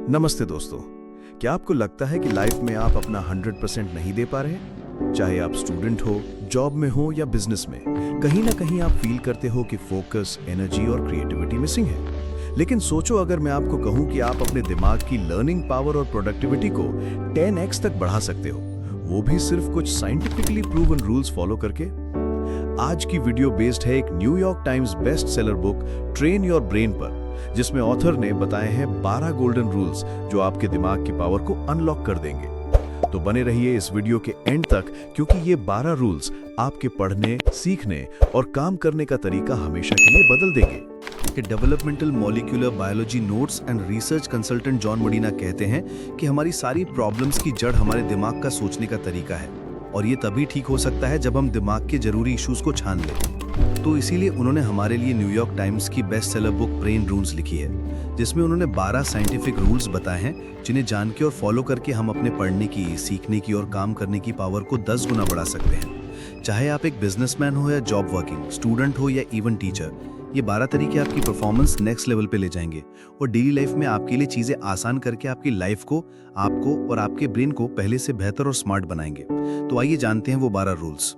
नमस्ते दोस्तों। क्या आपको लगता है कि लाइफ में आप अपना 100% नहीं दे पा रहे? चाहे आप स्टूडेंट हो, जॉब में हो या बिजनेस में, कहीं ना कहीं आप फील करते हो कि फोकस, एनर्जी और क्रिएटिविटी मिसिंग है। लेकिन सोचो, अगर मैं आपको कहूं कि आप अपने दिमाग की लर्निंग पावर और प्रोडक्टिविटी को 10x तक बढ़ा सकते हो, वो भी सिर्फ कुछ साइंटिफिकली प्रूवन रूल्स फॉलो करके। आज की वीडियो बेस्ड है एक New York times best seller book train your brain पर, जिसमें ऑथर ने बताए हैं 12 गोल्डन रूल्स जो आपके दिमाग की पावर को अनलॉक कर देंगे। तो बने रहिए इस वीडियो के एंड तक, क्योंकि ये 12 रूल्स आपके पढ़ने, सीखने और काम करने का तरीका हमेशा के लिए बदल देंगे। कि developmental molecular biology notes and research consultant John Medina कहते हैं कि हमारी सारी प्रॉब्लम्स की जड़ हमारे दिमाग का सोचने का तरीका है, और ये तभी ठीक हो सकता है जब हम दिमाग के जरूरी इश्यूज को छान लें। तो इसीलिए उन्होंने हमारे लिए न्यूयॉर्क टाइम्स की best seller book brain rules लिखी है, जिसमें उन्होंने 12 साइंटिफिक रूल्स बताए हैं, जिन्हें जान के और फॉलो करके हम अपने पढ़ने की, सीखने की और काम करने की पावर को 10 गुना बढ़ा सकते हैं। चाहे आप एक बिजनेसमैन हो या जॉब वर्किंग, स्टूडेंट हो या इवन टीचर, ये 12 तरीके आपकी परफॉर्मेंस नेक्स्ट लेवल पे ले जाएंगे और डेली लाइफ में आपके लिए चीजें आसान करके आपकी लाइफ को, आपको और आपके ब्रेन को पहले से बेहतर और स्मार्ट बनाएंगे। तो आइए जानते हैं वो 12 रूल्स।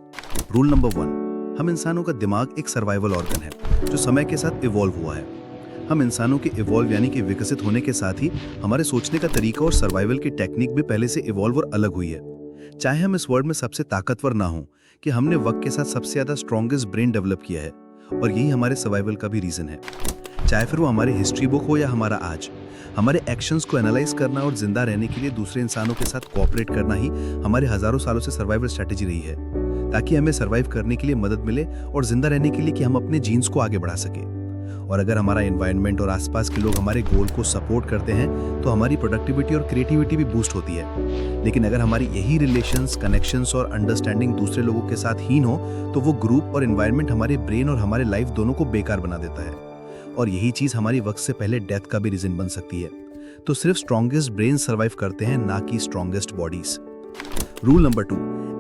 रूल नंबर 1, हम इंसानों का दिमाग एक सर्वाइवल ऑर्गन है जो समय के साथ इवॉल्व हुआ है। हम इंसानों के इवॉल्व यानी कि विकसित होने के साथ ही हमारे सोचने का तरीका और सर्वाइवल की टेक्निक भी पहले से इवॉल्व और अलग हुई है। चाहे हम इस वर्ल्ड में सबसे ताकतवर ना हो, कि हमने वक्त के साथ सबसे ज्यादा स्ट्रॉन्गेस्ट ब्रेन डेवलप किया है, और यही हमारे सर्वाइवल का भी रीजन है। चाहे फिर वो हमारी हिस्ट्री बुक हो या हमारा आज, हमारे एक्शंस को एनालाइज करना और जिंदा रहने के लिए दूसरे इंसानों के साथ कोऑपरेट करना ही हमारे हजारों सालों से सर्वाइवल स्ट्रेटेजी रही है, ताकि हमें सर्वाइव करने के लिए मदद मिले और जिंदा रहने के लिए कि हम अपने जीन्स को आगे बढ़ा सके। और अगर हमारा एनवायरनमेंट और आसपास के लोग हमारे गोल को सपोर्ट करते हैं तो हमारी प्रोडक्टिविटी और क्रिएटिविटी भी बूस्ट होती है। लेकिन अगर हमारी यही रिलेशंस, कनेक्शंस और अंडरस्टैंडिंग दूसरे लोगों के साथ हीन हो, तो वो ग्रुप और एनवायरनमेंट हमारे ब्रेन और हमारे लाइफ दोनों को बेकार बना देता है, और यही चीज हमारी वक्त से पहले डेथ का भी रीजन बन सकती है। तो सिर्फ स्ट्रॉन्गेस्ट ब्रेन सर्वाइव करते हैं, ना कि strongest bodies. Rule number 2,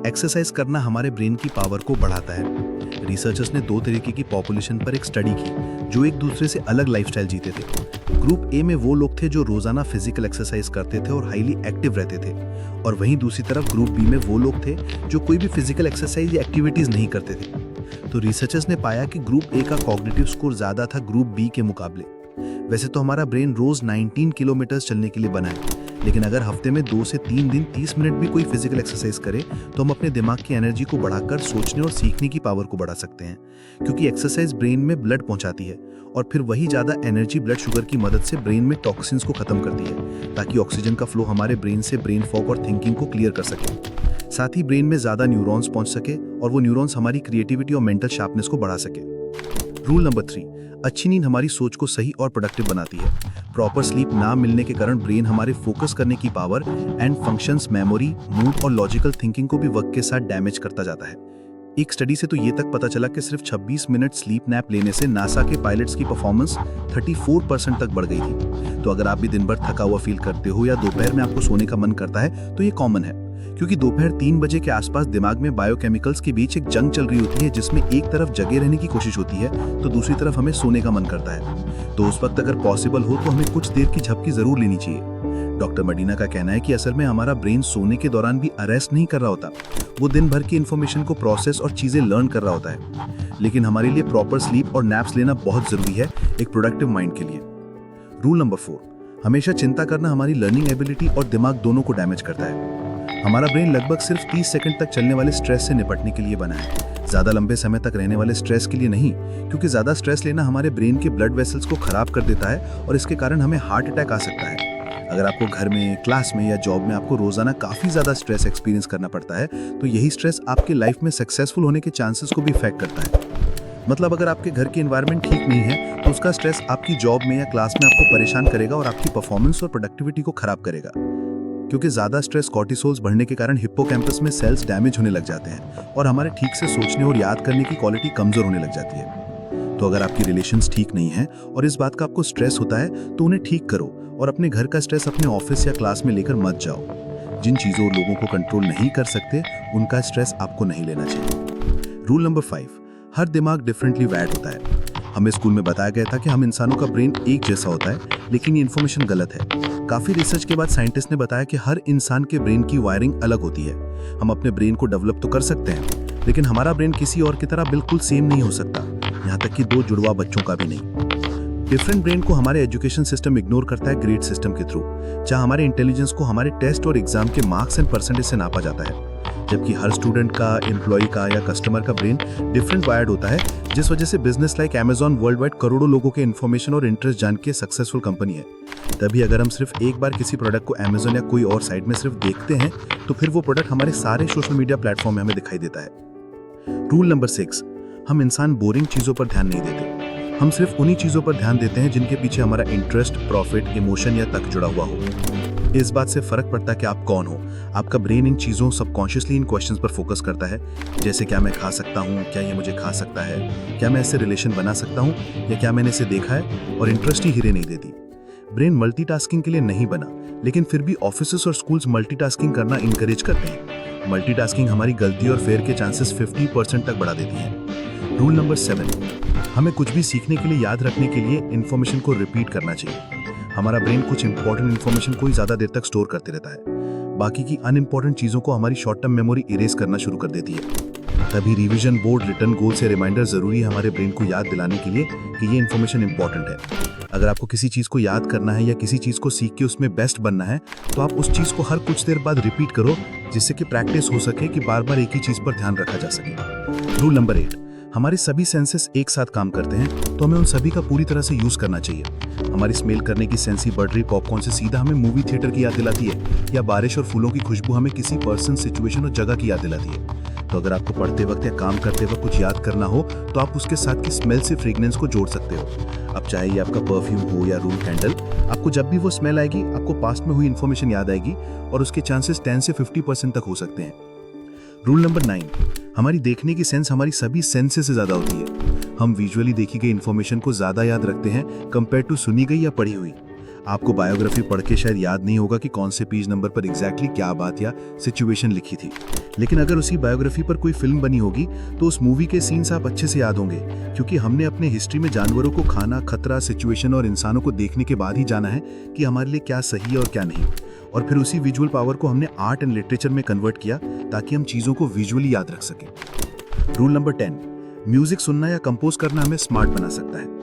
exercise करना हमारे ब्रेन की पावर को बढ़ाता है। रिसर्चर्स ने 2 तरीके की पॉपुलेशन पर एक स्टडी की जो एक दूसरे से अलग लाइफस्टाइल जीते थे। ग्रुप ए में वो लोग थे जो रोजाना फिजिकल एक्सरसाइज करते थे और हाईली एक्टिव रहते थे, और वहीं दूसरी तरफ ग्रुप बी में वो लोग थे जो कोई भी फिजिकल एक्सरसाइज या एक्टिविटीज नहीं करते थे। तो रिसर्चर्स ने पाया कि ग्रुप ए का कॉग्निटिव स्कोर ज्यादा था ग्रुप बी के मुकाबले। वैसे तो हमारा ब्रेन रोज 19 किलोमीटर चलने के लिए बना है, लेकिन अगर हफ्ते में 2 से 3 दिन 30 मिनट भी कोई फिजिकल एक्सरसाइज करे तो हम अपने दिमाग की एनर्जी को बढ़ाकर सोचने और सीखने की पावर को बढ़ा सकते हैं, क्योंकि एक्सरसाइज ब्रेन में ब्लड पहुंचाती है और फिर वही ज्यादा एनर्जी ब्लड शुगर की मदद से ब्रेन में टॉक्सिन्स को खत्म करती है, ताकि ऑक्सीजन का फ्लो हमारे ब्रेन से ब्रेन फॉग और थिंकिंग को क्लियर कर सके। साथ ही ब्रेन में ज्यादा न्यूरॉन्स पहुंच सके और वो न्यूरॉन्स हमारी क्रिएटिविटी और मेंटल शार्पनेस को बढ़ा सके। रूल नंबर 3, अच्छी नींद हमारी सोच को सही और प्रोडक्टिव बनाती है। प्रॉपर स्लीप ना मिलने के कारण ब्रेन हमारे फोकस करने की power and functions, memory, mood और लॉजिकल थिंकिंग को भी वक्त के साथ डैमेज करता जाता है। एक स्टडी से तो ये तक पता चला कि सिर्फ 26 मिनट स्लीप नैप लेने से नासा के पायलट्स की परफॉर्मेंस 34% तक बढ़ गई थी। तो अगर आप भी दिन भर थका हुआ फील करते हो या दोपहर में आपको सोने का मन करता है, तो ये कॉमन है, क्योंकि दोपहर 3 बजे के आसपास दिमाग में बायोकेमिकल्स के बीच एक जंग चल रही होती है, जिसमें एक तरफ जगे रहने की कोशिश होती है तो दूसरी तरफ हमें सोने का मन करता है। तो उस वक्त अगर पॉसिबल हो तो हमें कुछ देर की झपकी जरूर लेनी चाहिए। डॉक्टर मडीना का कहना है कि असल में हमारा ब्रेन सोने के दौरान भी अरेस्ट नहीं कर रहा होता, वो दिन भर की इन्फॉर्मेशन को प्रोसेस और चीजें लर्न कर रहा होता है। लेकिन हमारे लिए प्रॉपर स्लीप और नैप्स लेना बहुत जरूरी है एक प्रोडक्टिव माइंड के लिए। रूल नंबर 4, हमेशा चिंता करना हमारी लर्निंग एबिलिटी और दिमाग दोनों को डैमेज करता है। हमारा ब्रेन लगभग सिर्फ 30 सेकंड तक चलने वाले स्ट्रेस से निपटने के लिए बना है, ज्यादा लंबे समय तक रहने वाले स्ट्रेस के लिए नहीं, क्योंकि ज्यादा स्ट्रेस लेना हमारे ब्रेन के ब्लड वेसल्स को खराब कर देता है और इसके कारण हमें हार्ट अटैक आ सकता है। अगर आपको घर में, क्लास में या जॉब में आपको रोजाना काफी ज्यादा स्ट्रेस एक्सपीरियंस करना पड़ता है, तो यही स्ट्रेस आपके लाइफ में सक्सेसफुल होने के चांसेस को भी इफेक्ट करता है। मतलब अगर आपके घर की एनवायरनमेंट ठीक नहीं है तो उसका स्ट्रेस आपकी जॉब में या क्लास में आपको परेशान करेगा और आपकी परफॉर्मेंस और प्रोडक्टिविटी को खराब करेगा, क्योंकि ज्यादा स्ट्रेस कॉर्टिसोल्स बढ़ने के कारण हिप्पोकैम्पस में सेल्स डैमेज होने लग जाते हैं और हमारे ठीक से सोचने और याद करने की क्वालिटी कमजोर होने लग जाती है। तो अगर आपकी रिलेशंस ठीक नहीं है और इस बात का आपको स्ट्रेस होता है, तो उन्हें ठीक करो और अपने घर का स्ट्रेस अपने ऑफिस या क्लास में लेकर मत जाओ। जिन चीजों और लोगों को कंट्रोल नहीं कर सकते, उनका स्ट्रेस आपको नहीं लेना चाहिए। रूल नंबर 5, हर दिमाग डिफरेंटली वायर्ड होता है। हमें स्कूल में बताया गया था कि हम इंसानों का ब्रेन एक जैसा होता है, लेकिन ये इन्फॉर्मेशन गलत है। काफ़ी रिसर्च के बाद साइंटिस्ट ने बताया कि हर इंसान के ब्रेन की वायरिंग अलग होती है। हम अपने ब्रेन को डेवलप तो कर सकते हैं, लेकिन हमारा ब्रेन किसी और की तरह बिल्कुल सेम नहीं हो सकता, यहाँ तक कि 2 जुड़वा बच्चों का भी नहीं। डिफरेंट ब्रेन को हमारे एजुकेशन सिस्टम इग्नोर करता है ग्रेड सिस्टम के थ्रू, जहाँ हमारे इंटेलिजेंस को हमारे टेस्ट और एग्जाम के मार्क्स एंड परसेंटेज से नापा जाता है, जबकि हर स्टूडेंट का, एम्प्लॉय का या कस्टमर का ब्रेन डिफरेंट वायर्ड होता है, जिस वजह से business like Amazon world wide करोड़ों लोगों के इन्फॉर्मेशन और इंटरेस्ट जान के सक्सेसफुल कंपनी है। तभी अगर हम सिर्फ एक बार किसी प्रोडक्ट को अमेजॉन या कोई और साइट में सिर्फ देखते हैं, तो फिर वो प्रोडक्ट हमारे सारे सोशल मीडिया प्लेटफॉर्म में हमें दिखाई देता है। रूल नंबर 6, हम इंसान बोरिंग चीज़ों पर ध्यान नहीं देते। हम सिर्फ उन्हीं चीज़ों पर ध्यान देते हैं जिनके पीछे हमारा इंटरेस्ट, प्रॉफिट, इमोशन या तक जुड़ा हुआ हो। इस बात से फर्क पड़ता है कि आप कौन हो। आपका ब्रेन इन चीज़ों, सबकॉन्शियसली इन क्वेश्चंस पर फोकस करता है, जैसे क्या मैं खा सकता हूँ, क्या ये मुझे खा सकता है, क्या मैं इससे रिलेशन बना सकता हूँ, या क्या मैंने इसे देखा है, और इंटरेस्ट ही हिरे नहीं देती। ब्रेन मल्टीटास्किंग के लिए नहीं बना, लेकिन फिर भी ऑफिसेस और स्कूल्स मल्टीटास्किंग करना इनकरेज करते हैं। मल्टीटास्किंग हमारी गलती और फेयर के चांसेस 50% तक बढ़ा देती है। रूल नंबर 7, हमें कुछ भी सीखने के लिए, याद रखने के लिए इन्फॉर्मेशन को रिपीट करना चाहिए। हमारा ब्रेन कुछ इंपॉर्टेंट इन्फॉर्मेशन को ही ज़्यादा देर तक स्टोर करते रहता है, बाकी की अनइम्पॉर्टेंट चीज़ों को हमारी शॉर्ट टर्म मेमोरी इरेज करना शुरू कर देती है। तभी रिवीजन बोर्ड, रिटर्न गोल से रिमाइंडर जरूरी है हमारे ब्रेन को याद दिलाने के लिए कि ये इन्फॉर्मेशन इंपॉर्टेंट है। अगर आपको किसी चीज़ को याद करना है या किसी चीज़ को सीख के उसमें बेस्ट बनना है, तो आप उस चीज़ को हर कुछ देर बाद रिपीट करो, जिससे कि प्रैक्टिस हो सके कि बार बार एक ही चीज़ पर ध्यान रखा जा सके। रूल नंबर 8, हमारे सभी सेंसेस एक साथ काम करते हैं, तो हमें उन सभी का पूरी तरह से यूज करना चाहिए। हमारी स्मेल करने की सेंस ही बढ़ रही पॉपकॉर्न से सीधा हमें मूवी थिएटर की याद दिलाती है, या बारिश और फूलों की खुशबू हमें किसी पर्सन, सिचुएशन और जगह की याद दिलाती है। तो अगर आपको पढ़ते वक्त या काम करते वक्त कुछ याद करना हो, तो आप उसके साथ की स्मेल से फ्रेग्रेंस को जोड़ सकते हो। अब चाहे ये आपका परफ्यूम हो या रूम कैंडल, आपको जब भी वो स्मेल आएगी, आपको पास्ट में हुई इन्फॉर्मेशन याद आएगी, और उसके चांसेस 10 से 50% तक हो सकते हैं। रूल नंबर 9, हमारी देखने की सेंस हमारी सभी सेंसेस से ज्यादा होती है। हम विजुअली देखी गई इन्फॉर्मेशन को ज्यादा याद रखते हैं कंपेयर टू सुनी गई या पढ़ी हुई। आपको बायोग्राफी पढ़ के शायद याद नहीं होगा कि कौन से पेज नंबर पर एग्जैक्टली क्या बात या सिचुएशन लिखी थी, लेकिन अगर उसी बायोग्राफी पर कोई फिल्म बनी होगी, तो उस मूवी के सीन्स आप अच्छे से याद होंगे, क्योंकि हमने अपने हिस्ट्री में जानवरों को खाना, खतरा, सिचुएशन और इंसानों को देखने के बाद ही जाना है कि हमारे लिए क्या सही है और क्या नहीं। और फिर उसी विजुअल पावर को हमने आर्ट एंड लिटरेचर में कन्वर्ट किया, ताकि हम चीज़ों को विजुअली याद रख सकें। रूल नंबर 10, म्यूजिक सुनना या कंपोज करना हमें स्मार्ट बना सकता है।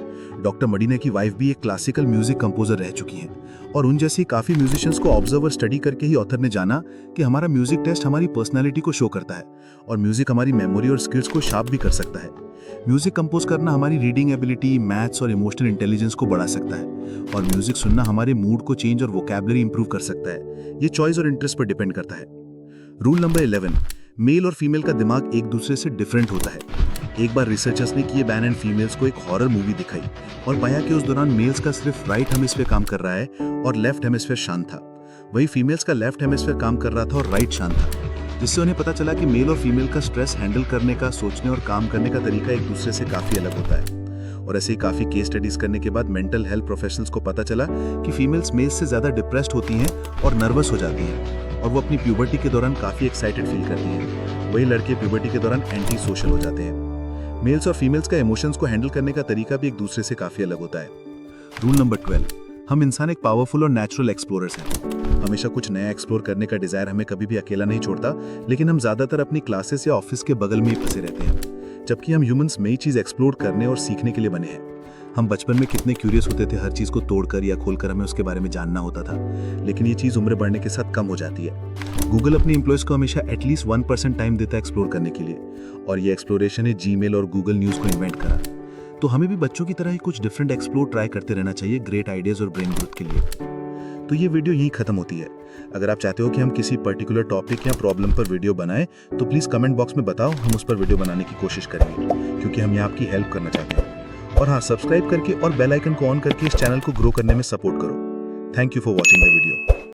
डॉक्टर मडीना की वाइफ भी एक क्लासिकल म्यूजिक कंपोजर रह चुकी हैं, और उन जैसी काफ़ी म्यूजिशियंस को ऑब्जर्व और स्टडी करके ही ऑथर ने जाना कि हमारा म्यूजिक टेस्ट हमारी पर्सनालिटी को शो करता है, और म्यूजिक हमारी मेमोरी और स्किल्स को शार्प भी कर सकता है। म्यूजिक कंपोज करना हमारी रीडिंग एबिलिटी, मैथ्स और इमोशनल इंटेलिजेंस को बढ़ा सकता है, और म्यूजिक सुनना हमारे मूड को चेंज और वोकैबुलरी इंप्रूव कर सकता है। ये चॉइस और इंटरेस्ट पर डिपेंड करता है। रूल नंबर 11, मेल और फीमेल का दिमाग एक दूसरे से डिफरेंट होता है। एक बार रिसर्चर्स ने किए मैन एंड फीमेल्स को एक हॉरर मूवी दिखाई, और पाया कि उस दौरान मेल्स का सिर्फ राइट हेमिस्फीयर काम कर रहा है और लेफ्ट हेमिस्फीयर शांत था। वही फीमेल्स का लेफ्ट हेमिस्फीयर काम कर रहा था और राइट शांत था, जिससे उन्हें पता चला कि मेल और फीमेल का स्ट्रेस हैंडल करने का, सोचने और काम करने का तरीका एक दूसरे से काफी अलग होता है। और ऐसे ही काफी केस स्टडीज करने के बाद मेंटल हेल्थ प्रोफेशनल्स को पता चला कि फीमेल्स मेल्स से ज्यादा डिप्रेस्ड होती हैं और नर्वस हो जाती हैं, और वो अपनी प्यूबर्टी के दौरान काफी एक्साइटेड फील करती हैं। वही लड़के प्यूबर्टी के दौरान एंटी सोशल हो जाते हैं। मेल्स और फीमेल्स का इमोशंस को हैंडल करने का तरीका भी एक दूसरे से काफी अलग होता है। रूल नंबर 12, हम इंसान एक पावरफुल और नेचुरल एक्सप्लोरर्स हैं। हमेशा कुछ नया एक्सप्लोर करने का डिजायर हमें कभी भी अकेला नहीं छोड़ता, लेकिन हम ज्यादातर अपनी क्लासेस या ऑफिस के बगल में ही फंसे रहते हैं, जबकि हम ह्यूमंस नई चीज एक्सप्लोर करने और सीखने के लिए बने हैं। हम बचपन में कितने क्यूरियस होते थे, हर चीज को तोड़कर या खोलकर हमें उसके बारे में जानना होता था, लेकिन ये चीज उम्र बढ़ने के साथ कम हो जाती है। गूगल अपने एम्प्लॉयज को हमेशा एटलीस्ट 1% टाइम देता है एक्सप्लोर करने के लिए, और ये एक्सप्लोरेशन है जीमेल और गूगल न्यूज को इन्वेंट करा। तो हमें भी बच्चों की तरह ही कुछ डिफरेंट एक्सप्लोर ट्राई करते रहना चाहिए ग्रेट आइडियाज और ब्रेन ग्रोथ के लिए। तो ये वीडियो यहीं खत्म होती है। अगर आप चाहते हो कि हम किसी पर्टिकुलर टॉपिक या प्रॉब्लम पर वीडियो बनाएं, तो प्लीज कमेंट बॉक्स में बताओ, हम उस पर वीडियो बनाने की कोशिश करेंगे, क्योंकि हम यहाँ आपकी हेल्प करना चाहते हैं। और हाँ, सब्सक्राइब करके और बेल आइकन को ऑन करके इस चैनल को ग्रो करने में सपोर्ट करो। Thank you for watching the video.